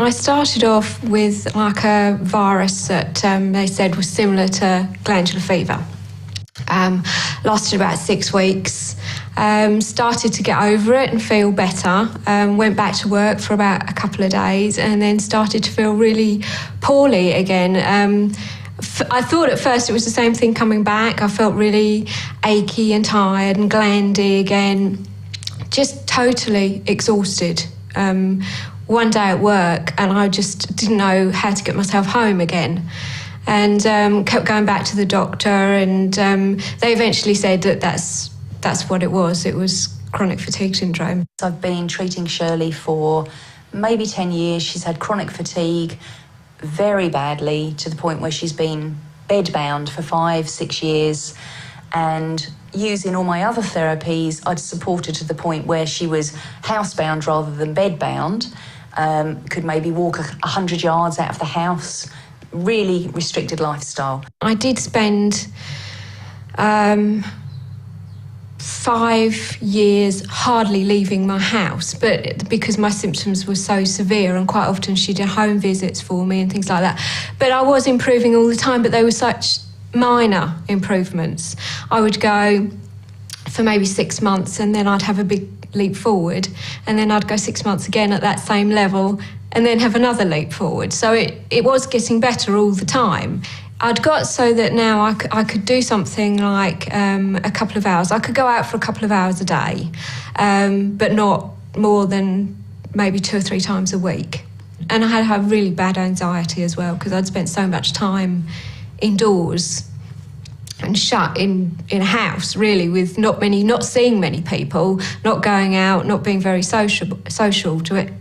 I started off with like a virus that they said was similar to glandular fever. Lasted about 6 weeks. Started to get over it and feel better. Went back to work for about a couple of days and then started to feel really poorly again. I thought at first it was the same thing coming back. I felt really achy and tired and glandy again, just totally exhausted. One day at work and I just didn't know how to get myself home again. And kept going back to the doctor, and they eventually said that that's what it was. It was chronic fatigue syndrome. I've been treating Shirley for maybe 10 years. She's had chronic fatigue very badly, to the point where she's been bedbound for 5-6 years. And using all my other therapies, I'd support her to the point where she was housebound rather than bedbound, could maybe walk 100 yards out of the house. Really restricted lifestyle. I did spend 5 years hardly leaving my house, but because my symptoms were so severe, and quite often she did home visits for me and things like that. But I was improving all the time, but they were such minor improvements. I would go for maybe 6 months and then I'd have a big leap forward, and then I'd go 6 months again at that same level and then have another leap forward. So it was getting better all the time. I'd got so that now I could do something like a couple of hours. I could go out for a couple of hours a day, but not more than maybe 2 or 3 times a week. And I had really bad anxiety as well, because I'd spent so much time indoors and shut in a house, really, with not seeing many people, not going out, not being very social to it.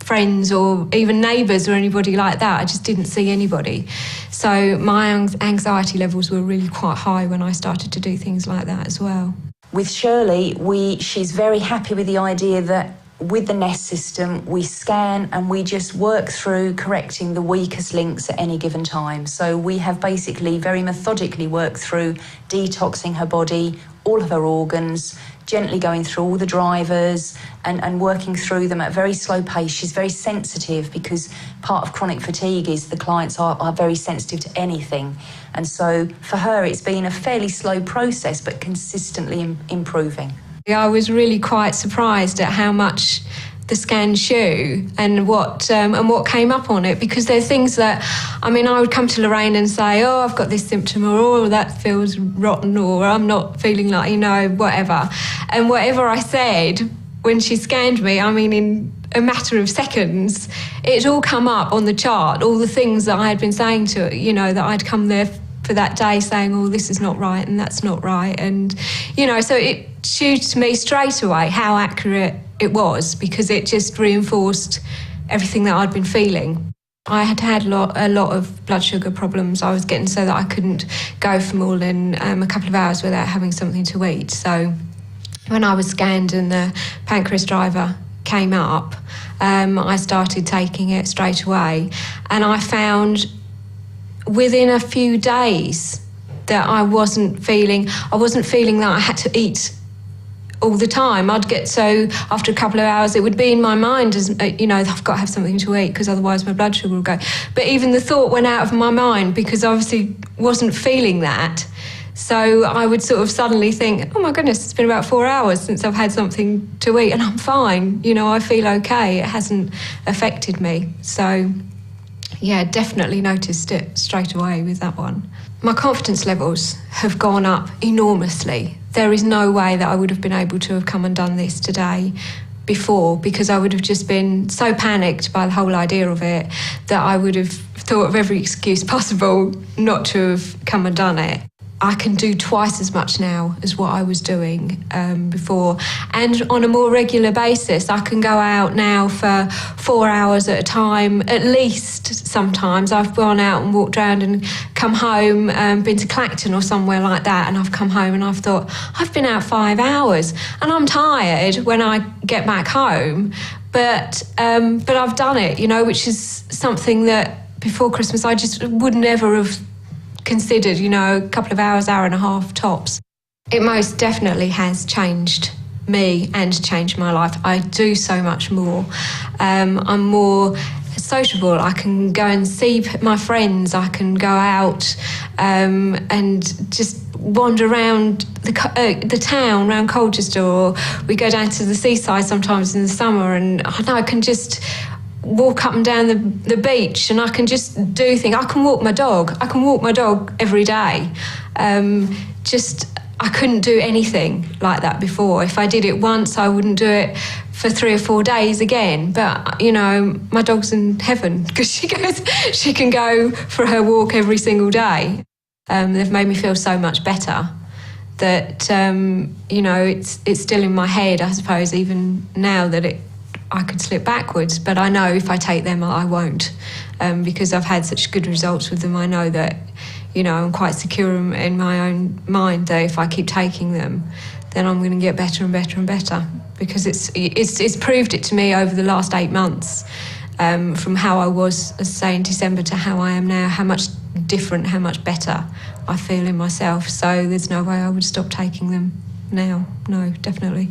Friends or even neighbours or anybody like that. I just didn't see anybody. So my anxiety levels were really quite high when I started to do things like that as well. With Shirley, she's very happy with the idea that with the NES system, we scan and we just work through correcting the weakest links at any given time. So we have basically very methodically worked through detoxing her body, all of her organs, gently going through all the drivers and working through them at a very slow pace. She's very sensitive, because part of chronic fatigue is the clients are very sensitive to anything. And so for her, it's been a fairly slow process, but consistently improving. I was really quite surprised at how much the scans show and what came up on it, because there are things that, I would come to Lorraine and say, oh, I've got this symptom, or oh, that feels rotten, or I'm not feeling like, whatever. And whatever I said when she scanned me, in a matter of seconds, it all come up on the chart, all the things that I had been saying to her, that I'd come there for that day saying, oh, this is not right and that's not right. And, so it showed to me straight away how accurate it was, because it just reinforced everything that I'd been feeling. I had a lot of blood sugar problems. I was getting so that I couldn't go for more than a couple of hours without having something to eat. So when I was scanned and the pancreas driver came up, I started taking it straight away. And I found within a few days that I wasn't feeling that I had to eat all the time. I'd get so, after a couple of hours, it would be in my mind as, I've got to have something to eat because otherwise my blood sugar will go. But even the thought went out of my mind because I obviously wasn't feeling that. So I would sort of suddenly think, oh my goodness, it's been about 4 hours since I've had something to eat and I'm fine. I feel okay. It hasn't affected me. So yeah, definitely noticed it straight away with that one. My confidence levels have gone up enormously. There is no way that I would have been able to have come and done this today before, because I would have just been so panicked by the whole idea of it that I would have thought of every excuse possible not to have come and done it. I can do twice as much now as what I was doing before. And on a more regular basis, I can go out now for 4 hours at a time, at least sometimes. I've gone out and walked around and come home, been to Clacton or somewhere like that, and I've come home and I've thought, I've been out 5 hours and I'm tired when I get back home. But I've done it, which is something that before Christmas I just would never have considered, a couple of hours, hour and a half tops. It most definitely has changed me and changed my life. I do so much more. I'm more sociable. I can go and see my friends. I can go out and just wander around the town, around Colchester, or we go down to the seaside sometimes in the summer, and I can just walk up and down the beach, and I can just do things. I can walk my dog. I can walk my dog every day. I couldn't do anything like that before. If I did it once, I wouldn't do it for 3 or 4 days again. But, you know, my dog's in heaven because she can go for her walk every single day. They've made me feel so much better that, you know, it's still in my head, I suppose, even now that I could slip backwards. But I know if I take them, I won't, because I've had such good results with them. I know that, you know, I'm quite secure in my own mind that if I keep taking them, then I'm going to get better and better and better, because it's proved it to me over the last 8 months, from how I was, say, in December to how I am now, how much different, how much better I feel in myself. So there's no way I would stop taking them now. No, definitely.